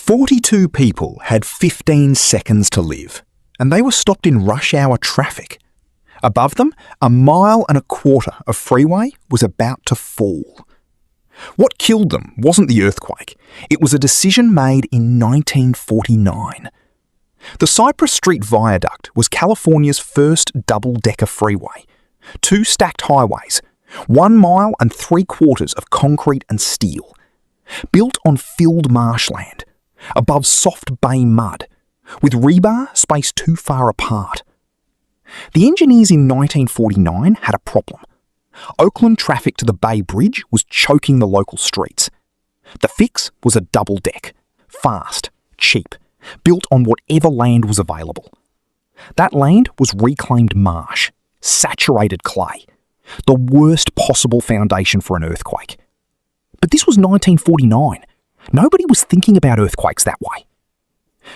42 people had 15 seconds to live, and they were stopped in rush hour traffic. Above them, 1.25 miles of freeway was about to fall. What killed them wasn't the earthquake. It was a decision made in 1949. The Cypress Street Viaduct was California's first double-decker freeway. 2 stacked highways, 1 mile and 3/4 of concrete and steel. Built on filled marshland, above soft bay mud, with rebar spaced too far apart. The engineers in 1949 had a problem. Oakland traffic to the Bay Bridge was choking the local streets. The fix was a double deck, fast, cheap, built on whatever land was available. That land was reclaimed marsh, saturated clay, the worst possible foundation for an earthquake. But this was 1949. Nobody was thinking about earthquakes that way.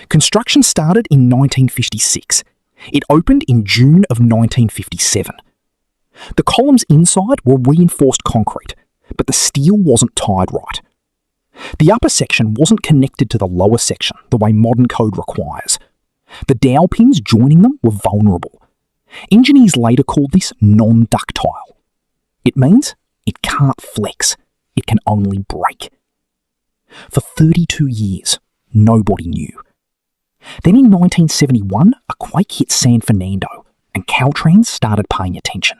Construction started in 1956. It opened in June of 1957. The columns inside were reinforced concrete, but the steel wasn't tied right. The upper section wasn't connected to the lower section the way modern code requires. The dowel pins joining them were vulnerable. Engineers later called this non-ductile. It means it can't flex. It can only break. For 32 years, nobody knew. Then in 1971, a quake hit San Fernando, and Caltrans started paying attention.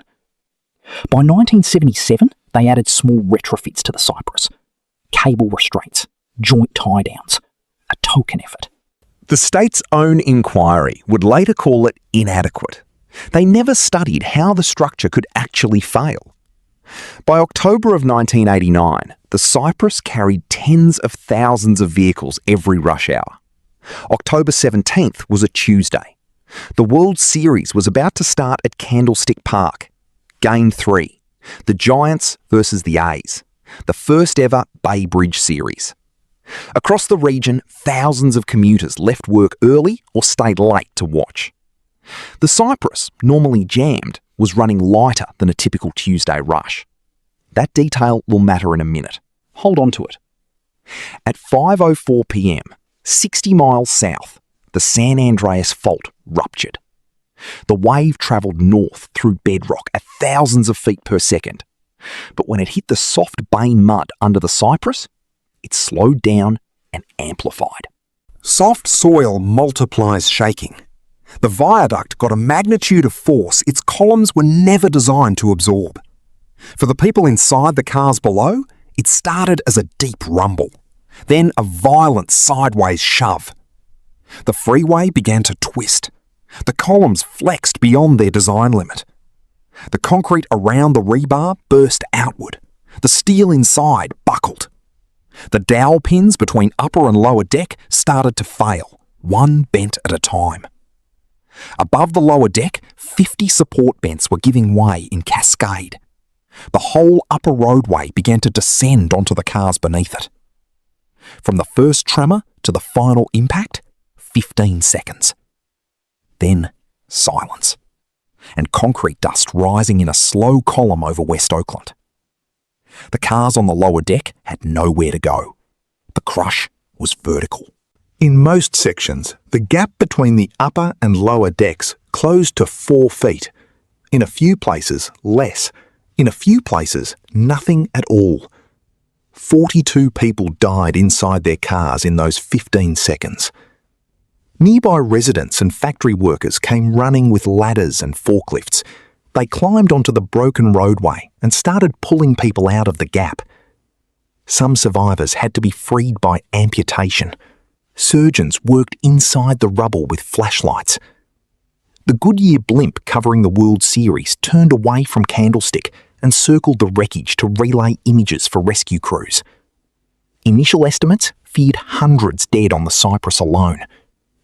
By 1977, they added small retrofits to the Cypress. Cable restraints, joint tie-downs, a token effort. The state's own inquiry would later call it inadequate. They never studied how the structure could actually fail. By October of 1989, the Cypress carried tens of thousands of vehicles every rush hour. October 17th was a Tuesday. The World Series was about to start at Candlestick Park. Game 3, the Giants versus the A's, the first ever Bay Bridge Series. Across the region, thousands of commuters left work early or stayed late to watch. The Cypress, normally jammed, was running lighter than a typical Tuesday rush. That detail will matter in a minute. Hold on to it. At 5:04 p.m, 60 miles south, the San Andreas Fault ruptured. The wave travelled north through bedrock at thousands of feet per second. But when it hit the soft bay mud under the Cypress, it slowed down and amplified. Soft soil multiplies shaking. The viaduct got a magnitude of force its columns were never designed to absorb. For the people inside the cars below, it started as a deep rumble, then a violent sideways shove. The freeway began to twist. The columns flexed beyond their design limit. The concrete around the rebar burst outward. The steel inside buckled. The dowel pins between upper and lower deck started to fail, one bent at a time. Above the lower deck, 50 support bents were giving way in cascade. The whole upper roadway began to descend onto the cars beneath it. From the first tremor to the final impact, 15 seconds. Then silence, and concrete dust rising in a slow column over West Oakland. The cars on the lower deck had nowhere to go. The crush was vertical. In most sections, the gap between the upper and lower decks closed to 4 feet. In a few places, less. In a few places, nothing at all. 42 people died inside their cars in those 15 seconds. Nearby residents and factory workers came running with ladders and forklifts. They climbed onto the broken roadway and started pulling people out of the gap. Some survivors had to be freed by amputation. Surgeons worked inside the rubble with flashlights. The Goodyear blimp covering the World Series turned away from Candlestick and circled the wreckage to relay images for rescue crews. Initial estimates feared hundreds dead on the Cypress alone.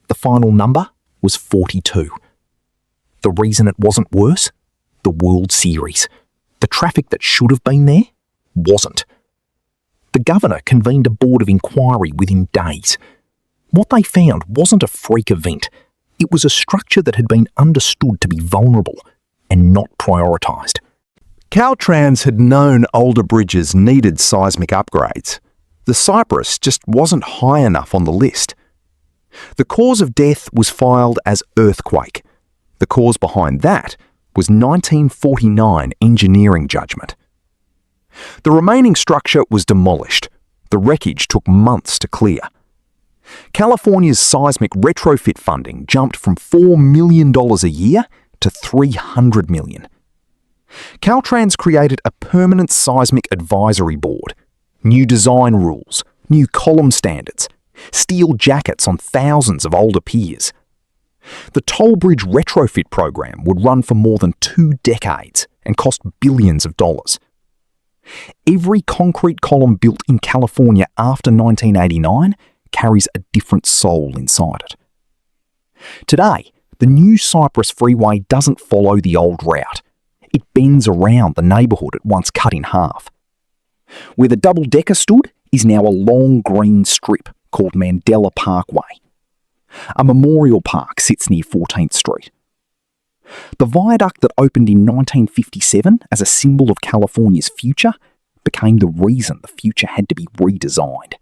The final number was 42. The reason it wasn't worse? The World Series. The traffic that should have been there wasn't. The governor convened a board of inquiry within days. What they found wasn't a freak event. It was a structure that had been understood to be vulnerable and not prioritised. Caltrans had known older bridges needed seismic upgrades. the Cypress just wasn't high enough on the list. The cause of death was filed as earthquake. The cause behind that was 1949 engineering judgment. The remaining structure was demolished. The wreckage took months to clear. California's seismic retrofit funding jumped from $4 million a year to $300 million. Caltrans created a permanent seismic advisory board, new design rules, new column standards, steel jackets on thousands of older piers. The toll bridge retrofit program would run for more than 2 decades and cost billions of dollars. Every concrete column built in California after 1989 carries a different soul inside it. Today, the new Cypress Freeway doesn't follow the old route. It bends around the neighbourhood it once cut in half. Where the double-decker stood is now a long green strip called Mandela Parkway. A memorial park sits near 14th Street. The viaduct that opened in 1957 as a symbol of California's future became the reason the future had to be redesigned.